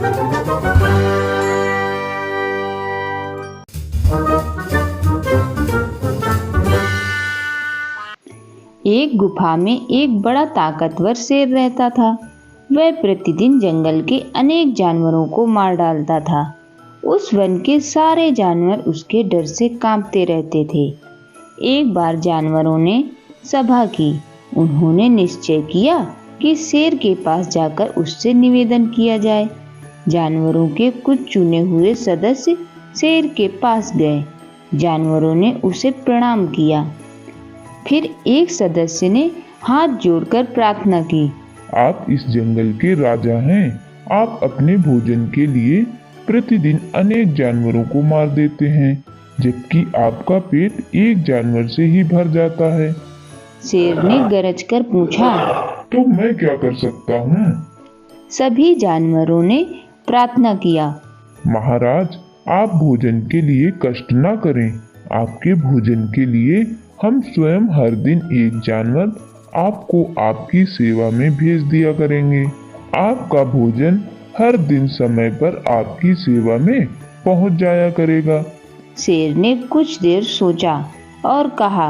एक गुफा में एक बड़ा ताकतवर शेर रहता था। वह प्रतिदिन जंगल के अनेक जानवरों को मार डालता था। उस वन के सारे जानवर उसके डर से कांपते रहते थे। एक बार जानवरों ने सभा की। उन्होंने निश्चय किया कि शेर के पास जाकर उससे निवेदन किया जाए। जानवरों के कुछ चुने हुए सदस्य शेर के पास गए। जानवरों ने उसे प्रणाम किया। फिर एक सदस्य ने हाथ जोड़कर प्रार्थना की। आप इस जंगल के राजा हैं। आप अपने भोजन के लिए प्रतिदिन अनेक जानवरों को मार देते हैं, जबकि आपका पेट एक जानवर से ही भर जाता है। शेर ने गरज कर पूछा, तो मैं क्या कर सकता हूँ? सभी जानवरों ने प्रार्थना किया। महाराज, आप भोजन के लिए कष्ट न करें। आपके भोजन के लिए हम स्वयं हर दिन एक जानवर आपको आपकी सेवा में भेज दिया करेंगे। आपका भोजन हर दिन समय पर आपकी सेवा में पहुंच जाया करेगा। शेर ने कुछ देर सोचा और कहा,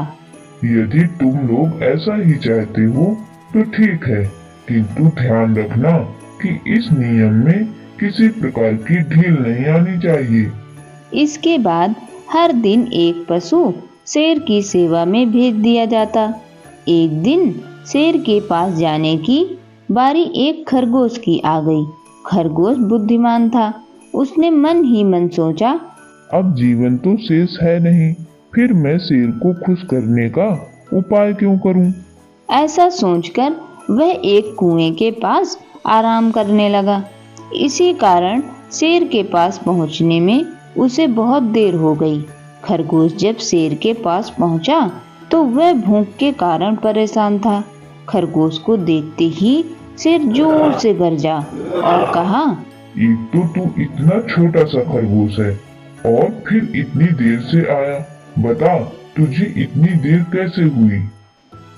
यदि तुम लोग ऐसा ही चाहते हो तो ठीक है, किंतु ध्यान रखना कि इस नियम में किसी प्रकार की ढील नहीं आनी चाहिए। इसके बाद हर दिन एक पशु शेर की सेवा में भेज दिया जाता। एक दिन शेर के पास जाने की बारी एक खरगोश की आ गई। खरगोश बुद्धिमान था। उसने मन ही मन सोचा, अब जीवन तो शेष है नहीं, फिर मैं शेर को खुश करने का उपाय क्यों करूं? ऐसा सोचकर वह एक कुएं के पास आराम करने लगा। इसी कारण शेर के पास पहुंचने में उसे बहुत देर हो गई। खरगोश जब शेर के पास पहुंचा तो वह भूख के कारण परेशान था। खरगोश को देखते ही शेर जोर से गरजा और कहा, एक तो तू इतना छोटा सा खरगोश है और फिर इतनी देर से आया। बता, तुझे इतनी देर कैसे हुई?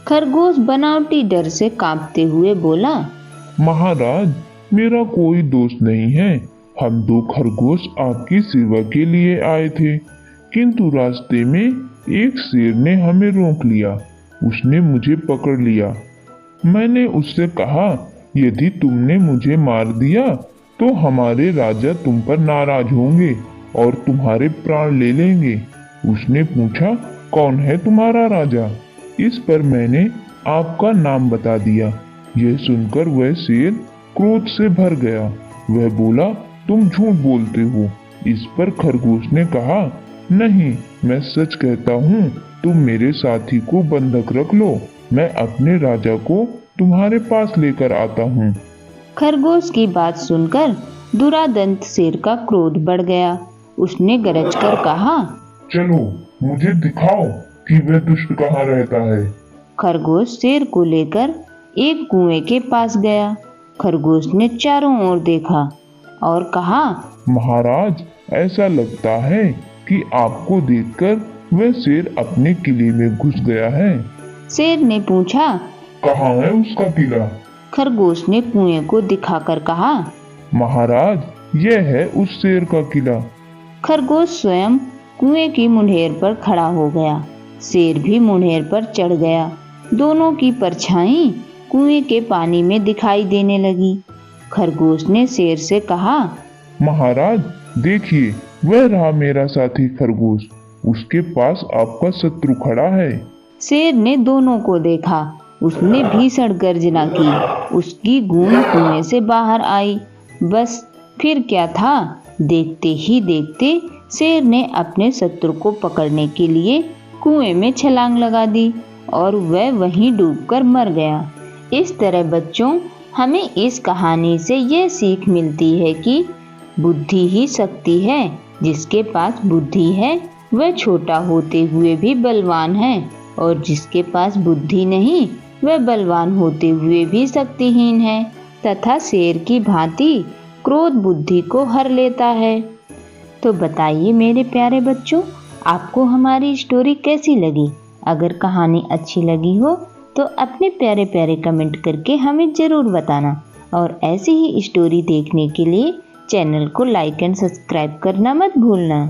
खरगोश बनावटी डर से कांपते हुए बोला, महाराज, मेरा कोई दोस्त नहीं है। हम दो खरगोश आपकी सेवा के लिए आए थे, किंतु रास्ते में एक शेर ने हमें रोक लिया। उसने मुझे पकड़ लिया। मैंने उससे कहा, यदि तुमने मुझे मार दिया तो हमारे राजा तुम पर नाराज होंगे और तुम्हारे प्राण ले लेंगे। उसने पूछा, कौन है तुम्हारा राजा? इस पर मैंने आपका नाम बता दिया। यह सुनकर वह शेर क्रोध से भर गया। वह बोला, तुम झूठ बोलते हो। इस पर खरगोश ने कहा, नहीं, मैं सच कहता हूँ। तुम मेरे साथी को बंधक रख लो। मैं अपने राजा को तुम्हारे पास लेकर आता हूँ। खरगोश की बात सुनकर दुरादंत शेर का क्रोध बढ़ गया। उसने गरज कर कहा, चलो मुझे दिखाओ कि वह दुष्ट कहाँ रहता है। खरगोश शेर को लेकर एक कुएं के पास गया। खरगोश ने चारों ओर देखा और कहा, महाराज, ऐसा लगता है कि आपको देखकर वह शेर अपने किले में घुस गया है। शेर ने पूछा, कहाँ है उसका किला? खरगोश ने कुएं को दिखाकर कहा, महाराज, यह है उस शेर का किला। खरगोश स्वयं कुएं की मुंडेर पर खड़ा हो गया। शेर भी मुंडेर पर चढ़ गया। दोनों की परछाई कुएं के पानी में दिखाई देने लगी। खरगोश ने शेर से कहा, महाराज, देखिए, वह रहा मेरा साथी खरगोश। उसके पास आपका शत्रु खड़ा है। शेर ने दोनों को देखा। उसने भीषण गर्जना की। उसकी गूंज कुएं से बाहर आई। बस फिर क्या था, देखते ही देखते शेर ने अपने शत्रु को पकड़ने के लिए कुएं में छलांग लगा दी और वह वहीं डूबकर मर गया। इस तरह बच्चों, हमें इस कहानी से यह सीख मिलती है कि बुद्धि ही शक्ति है। जिसके पास बुद्धि है वह छोटा होते हुए भी बलवान है, और जिसके पास बुद्धि नहीं वह बलवान होते हुए भी शक्तिहीन है तथा शेर की भांति क्रोध बुद्धि को हर लेता है। तो बताइए मेरे प्यारे बच्चों, आपको हमारी स्टोरी कैसी लगी? अगर कहानी अच्छी लगी हो तो अपने प्यारे प्यारे कमेंट करके हमें ज़रूर बताना। और ऐसी ही स्टोरी देखने के लिए चैनल को लाइक एंड सब्सक्राइब करना मत भूलना।